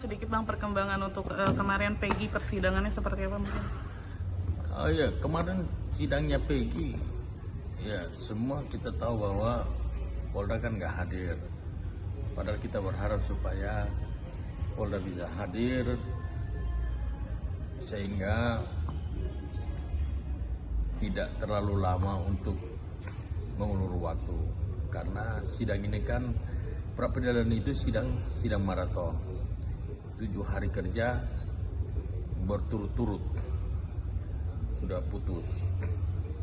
sedikit Bang perkembangan untuk kemarin Peggy, persidangannya seperti apa mungkin? Oh ya, kemarin sidangnya Peggy, ya semua kita tahu bahwa Polda kan nggak hadir. Padahal kita berharap supaya Polda bisa hadir sehingga tidak terlalu lama untuk mengulur waktu. Karena sidang ini kan pra peradilan itu sidang maraton, 7 hari kerja berturut-turut sudah putus.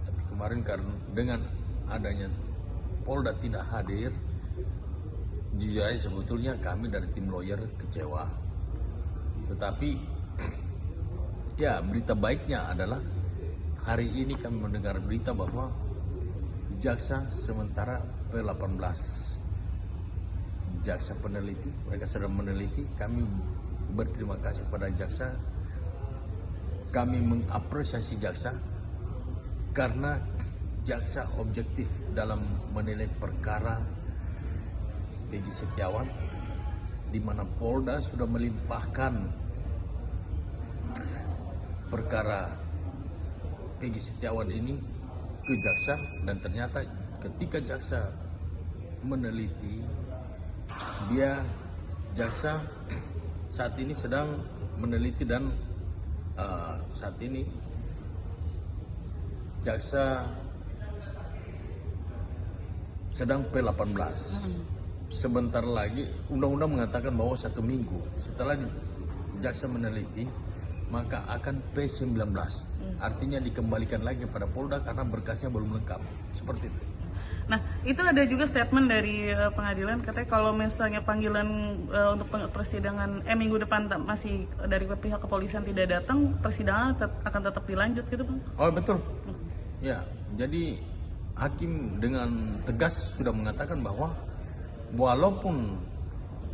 Tapi kemarin karena dengan adanya Polda tidak hadir, jujur aja sebetulnya kami dari tim lawyer kecewa. Tetapi ya berita baiknya adalah hari ini kami mendengar berita bahwa jaksa sementara P18, jaksa peneliti, mereka sedang meneliti. Kami berterima kasih pada jaksa, kami mengapresiasi jaksa karena jaksa objektif dalam menilai perkara Peggy Setiawan, di mana Polda sudah melimpahkan perkara Peggy Setiawan ini ke jaksa, dan ternyata ketika jaksa meneliti, jaksa saat ini sedang meneliti dan saat ini jaksa sedang P18. Sebentar lagi undang-undang mengatakan bahwa 1 minggu setelah jaksa meneliti maka akan P19. Artinya dikembalikan lagi pada Polda karena berkasnya belum lengkap. Seperti itu. Nah, itu ada juga statement dari pengadilan, katanya kalau misalnya panggilan untuk persidangan minggu depan masih dari pihak kepolisian tidak datang, persidangan akan tetap dilanjut gitu Bang? Oh betul. Ya, jadi hakim dengan tegas sudah mengatakan bahwa walaupun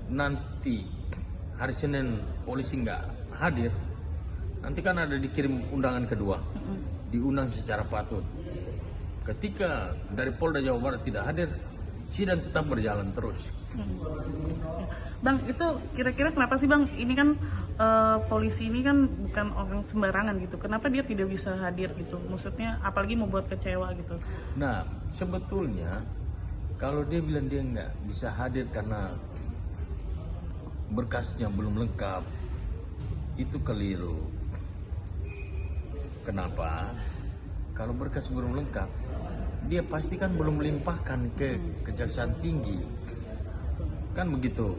nanti hari Senin polisi nggak hadir, nanti kan ada dikirim undangan kedua, diundang secara patut. Ketika dari Polda Jawa Barat tidak hadir, sidang tetap berjalan terus. Bang, itu kira-kira kenapa sih Bang? Ini kan polisi ini kan bukan orang sembarangan gitu. Kenapa dia tidak bisa hadir gitu? Maksudnya apalagi membuat kecewa gitu. Nah, sebetulnya kalau dia bilang dia nggak bisa hadir karena berkasnya belum lengkap, itu keliru. Kenapa? Kalau berkas belum lengkap, dia pasti kan belum melimpahkan ke Kejaksaan Tinggi, kan begitu.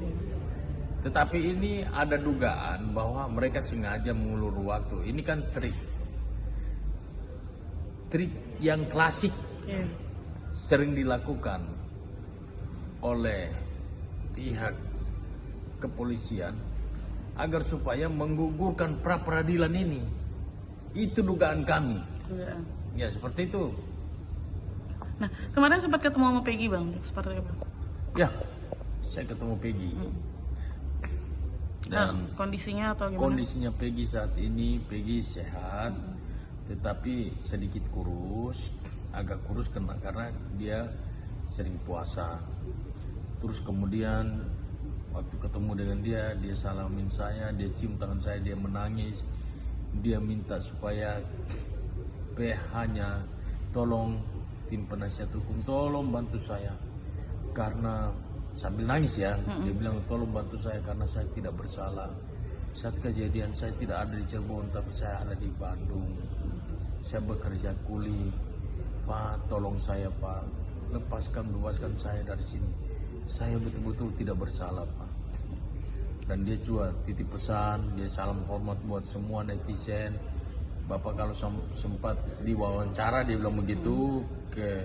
Tetapi ini ada dugaan bahwa mereka sengaja mengulur waktu. Ini kan trik yang klasik, sering dilakukan oleh pihak kepolisian agar supaya menggugurkan pra peradilan ini. Itu dugaan kami. Ya seperti itu. Nah, kemarin sempat ketemu sama Peggy Bang, seperti apa? Ya, saya ketemu Peggy. Dan kondisinya atau gimana? Kondisinya Peggy saat ini, Peggy sehat, tetapi sedikit kurus, agak kurus karena dia sering puasa. Terus kemudian waktu ketemu dengan dia salamin saya, dia cium tangan saya, dia menangis, dia minta supaya PH-nya tolong, tim penasihat hukum tolong bantu saya karena sambil nangis ya, dia bilang tolong bantu saya karena saya tidak bersalah. Saat kejadian saya tidak ada di Cirebon tapi saya ada di Bandung, saya bekerja kuli. Pak, tolong saya Pak, bebaskan saya dari sini, saya betul-betul tidak bersalah Pak. Dan dia juga titip pesan, dia salam hormat buat semua netizen. Bapak kalau sempat diwawancara, dia bilang begitu ke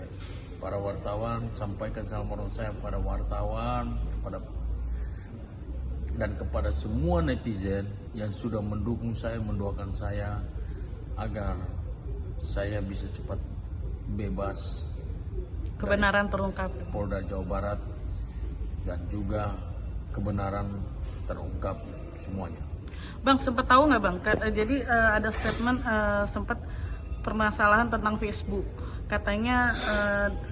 para wartawan, sampaikan salam hormat saya kepada wartawan, dan kepada semua netizen yang sudah mendukung saya, mendoakan saya agar saya bisa cepat bebas, kebenaran terungkap. Polda Jawa Barat, dan juga kebenaran terungkap semuanya. Bang, sempat tahu nggak Bang? Jadi ada statement sempat permasalahan tentang Facebook. Katanya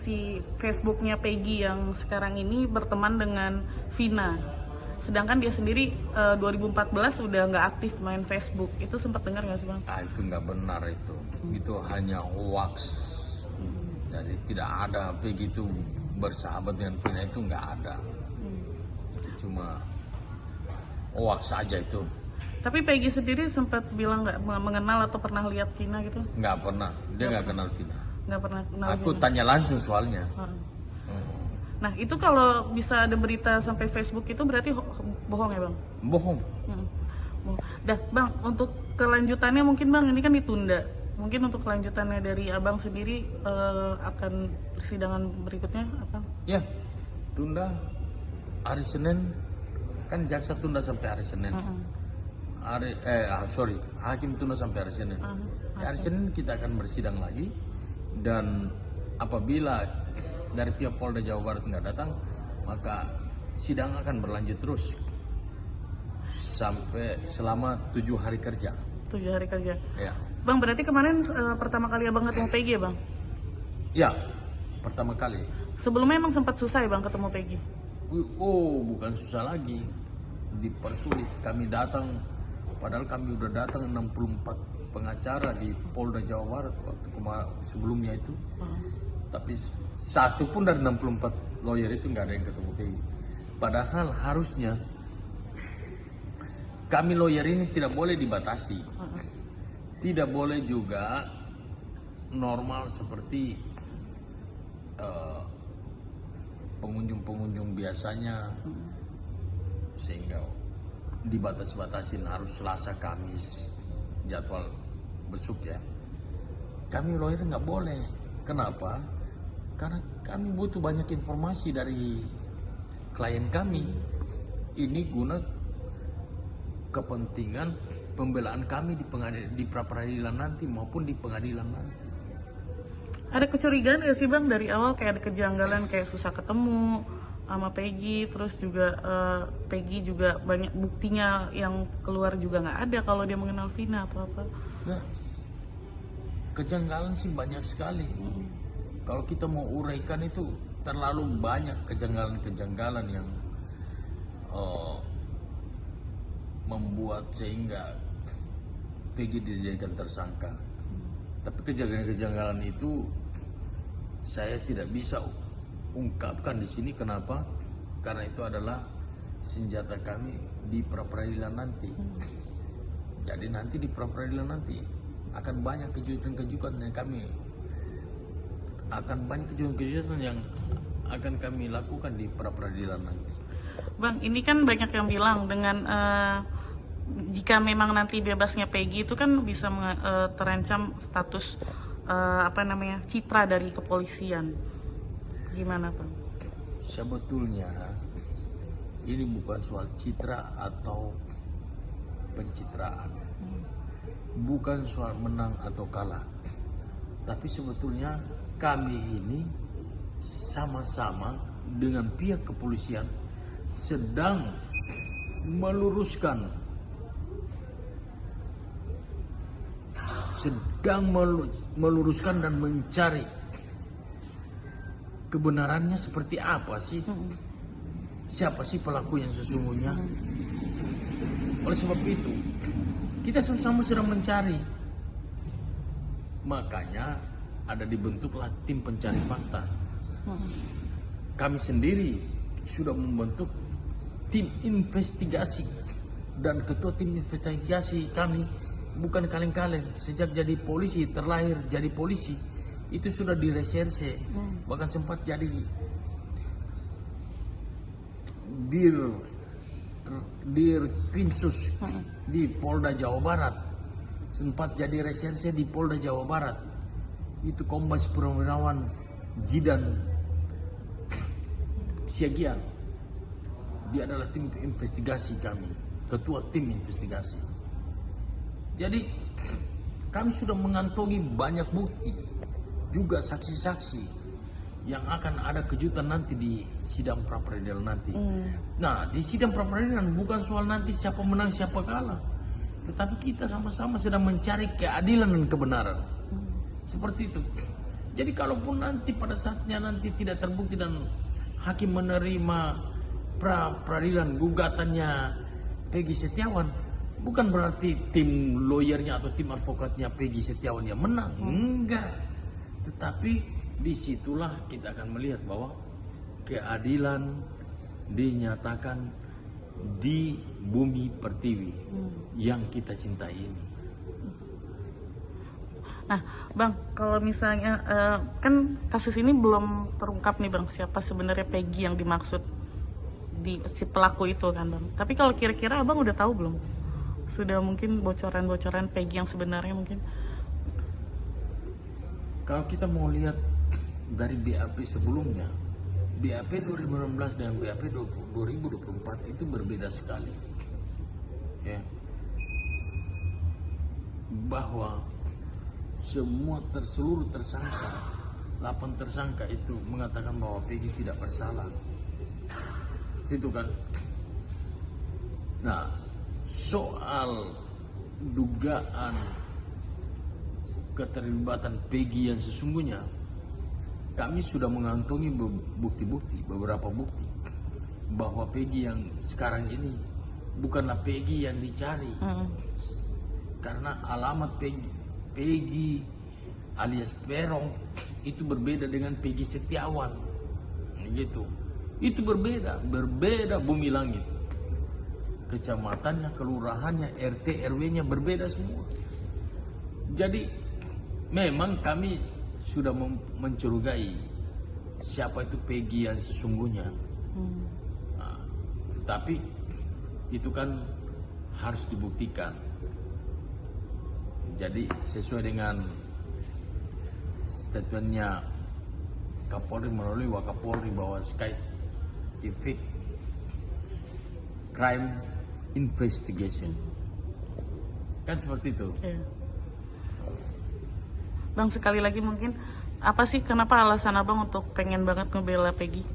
si Facebooknya Peggy yang sekarang ini berteman dengan Vina. Sedangkan dia sendiri 2014 udah nggak aktif main Facebook. Itu sempat dengar nggak sih Bang? Itu nggak benar itu. Itu hanya hoax. Jadi tidak ada begitu bersahabat dengan Vina, itu nggak ada. Itu cuma hoax saja itu. Tapi Peggy sendiri sempat bilang nggak mengenal atau pernah lihat Vina gitu? Nggak pernah. Dia nggak kenal Vina. Nggak pernah kenal. Aku Vina. tanya langsung soalnya. Nah itu kalau bisa ada berita sampai Facebook itu berarti bohong ya Bang? Bohong. Dah Bang, untuk kelanjutannya mungkin Bang ini kan ditunda. Mungkin untuk kelanjutannya dari Abang sendiri akan persidangan berikutnya apa? Ya, tunda hari Senin, kan jaksa tunda sampai hari Senin. Hakim tunda sampai hari Senin. Hari Senin kita akan bersidang lagi, dan apabila dari pihak Polda Jawa Barat nggak datang, maka sidang akan berlanjut terus sampai selama 7 hari kerja. 7 hari kerja. Ya. Bang, berarti kemarin pertama kali Abang ketemu Peggy ya Bang? Ya, pertama kali. Sebelumnya emang sempat susah ya Bang ketemu Peggy? Oh, bukan susah lagi, dipersulit. Kami datang, padahal kami udah datang 64 pengacara di Polda Jawa Barat waktu sebelumnya itu. Tapi satu pun dari 64 lawyer itu nggak ada yang ketemu Peggy. Padahal harusnya kami lawyer ini tidak boleh dibatasi, tidak boleh juga normal seperti pengunjung-pengunjung biasanya, sehingga dibatas-batasin harus Selasa Kamis jadwal besuk ya. Kami lawyer nggak boleh. Kenapa? Karena kami butuh banyak informasi dari klien kami. Ini guna kepentingan pembelaan kami di pra-peradilan nanti maupun di pengadilan nanti. Ada kecurigaan nggak sih Bang dari awal kayak ada kejanggalan, kayak susah ketemu sama Peggy, terus juga Peggy juga banyak buktinya yang keluar juga nggak ada kalau dia mengenal Vina atau apa? Nah, kejanggalan sih banyak sekali. Kalau kita mau uraikan itu terlalu banyak kejanggalan-kejanggalan yang membuat sehingga Peggy dijadikan tersangka. Tapi kejanggalan-kejanggalan itu saya tidak bisa ungkapkan di sini. Kenapa? Karena itu adalah senjata kami di pra-peradilan nanti. Jadi nanti di pra-peradilan nanti akan banyak kejutan-kejutan yang akan kami lakukan di pra-peradilan nanti. Bang, ini kan banyak yang bilang dengan jika memang nanti bebasnya Peggy itu kan bisa terancam status citra dari kepolisian. Gimana Bang? Sebetulnya ini bukan soal citra atau pencitraan, bukan soal menang atau kalah, tapi sebetulnya kami ini sama-sama dengan pihak kepolisian sedang meluruskan, dan mencari kebenarannya seperti apa sih, siapa sih pelaku yang sesungguhnya. Oleh sebab itu kita sama-sama sedang mencari, makanya ada dibentuklah tim pencari fakta. Kami sendiri sudah membentuk tim investigasi, dan ketua tim investigasi kami bukan kaleng-kaleng. Sejak jadi polisi, terlahir jadi polisi, itu sudah direserse, bahkan sempat jadi dir Krimsus di Polda Jawa Barat, sempat jadi reserse di Polda Jawa Barat. Itu Kombes Purnawirawan Jidan Siagian, dia adalah tim investigasi kami, ketua tim investigasi. Jadi kami sudah mengantongi banyak bukti, juga saksi-saksi yang akan ada kejutan nanti di sidang pra-peradilan nanti. Nah, di sidang pra-peradilan bukan soal nanti siapa menang siapa kalah, tetapi kita sama-sama sedang mencari keadilan dan kebenaran. Seperti itu. Jadi kalaupun nanti pada saatnya nanti tidak terbukti dan hakim menerima peradilan gugatannya Peggy Setiawan, bukan berarti tim lawyernya atau tim advokatnya Peggy Setiawan yang menang, enggak. Tetapi disitulah kita akan melihat bahwa keadilan dinyatakan di bumi pertiwi yang kita cintai ini. Nah, Bang, kalau misalnya kan kasus ini belum terungkap nih, Bang, siapa sebenarnya Peggy yang dimaksud di si pelaku itu kan, Bang. Tapi kalau kira-kira Abang udah tahu belum? Sudah mungkin bocoran-bocoran Peggy yang sebenarnya mungkin? Kalau kita mau lihat dari BAP sebelumnya, BAP 2016 dan BAP 2024 itu berbeda sekali. Ya. Bahwa seluruh tersangka, 8 tersangka itu mengatakan bahwa Peggy tidak bersalah. Itu kan. Nah, soal dugaan keterlibatan Peggy yang sesungguhnya, kami sudah mengantongi bukti-bukti, beberapa bukti bahwa Peggy yang sekarang ini bukanlah Peggy yang dicari. Karena alamat Peggy alias Peron itu berbeda dengan Peggy Setiawan, gitu. Itu berbeda bumi langit. Kecamatannya, kelurahannya, RT, RW-nya berbeda semua. Jadi memang kami sudah mencurigai siapa itu Peggy yang sesungguhnya. Nah, tetapi itu kan harus dibuktikan. Jadi sesuai dengan statementnya Kapolri melalui Wakapolri bahwa Scientific Crime Investigation kan seperti itu. Bang, sekali lagi mungkin apa sih, kenapa alasan Abang untuk pengen banget ngebela Peggy?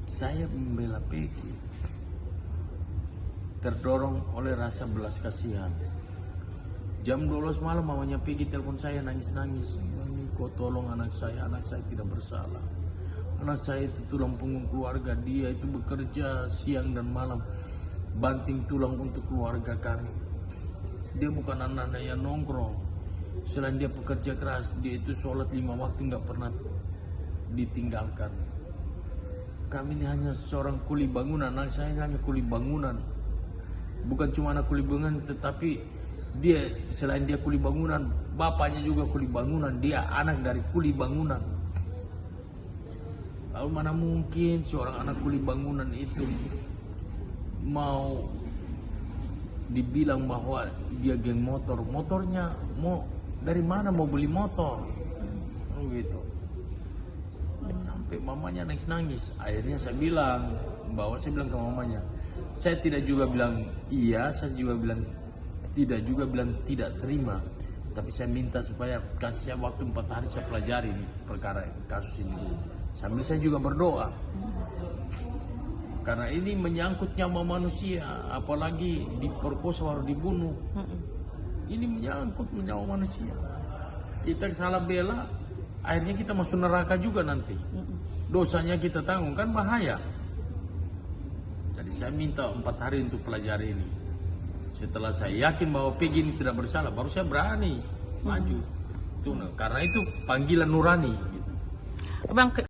Saya membela Peggy terdorong oleh rasa belas kasihan. Jam 12 malam mamanya Peggy telepon saya nangis-nangis. Mami, kau tolong anak saya tidak bersalah. Anak saya itu tulang punggung keluarga, dia itu bekerja siang dan malam, banting tulang untuk keluarga kami. Dia bukan anak-anak yang nongkrong. Selain dia pekerja keras, dia itu sholat 5 waktu nggak pernah ditinggalkan. Kami ini hanya seorang kuli bangunan, anak saya hanya kuli bangunan. Bukan cuma anak kuli bangunan, tetapi dia selain dia kuli bangunan, bapaknya juga kuli bangunan, dia anak dari kuli bangunan. Lalu mana mungkin seorang anak kuli bangunan itu mau dibilang bahwa dia geng motor? Motornya mau dari mana mau beli motor? Gitu. Sampai mamanya nangis-nangis. Akhirnya saya bilang ke mamanya, saya tidak juga bilang iya, saya juga bilang tidak terima, tapi saya minta supaya kasih saya waktu 4 hari saya pelajari nih perkara kasus ini dulu. Sambil saya juga berdoa, karena ini menyangkut nyawa manusia, apalagi diperkosa harus dibunuh. Ini menyangkut nyawa manusia. Kita salah bela, akhirnya kita masuk neraka juga nanti. Dosanya kita tanggung, kan bahaya. Jadi saya minta 4 hari untuk pelajari ini. Setelah saya yakin bahwa Peggy ini tidak bersalah, baru saya berani maju. Karena itu panggilan nurani. Gitu. Bang,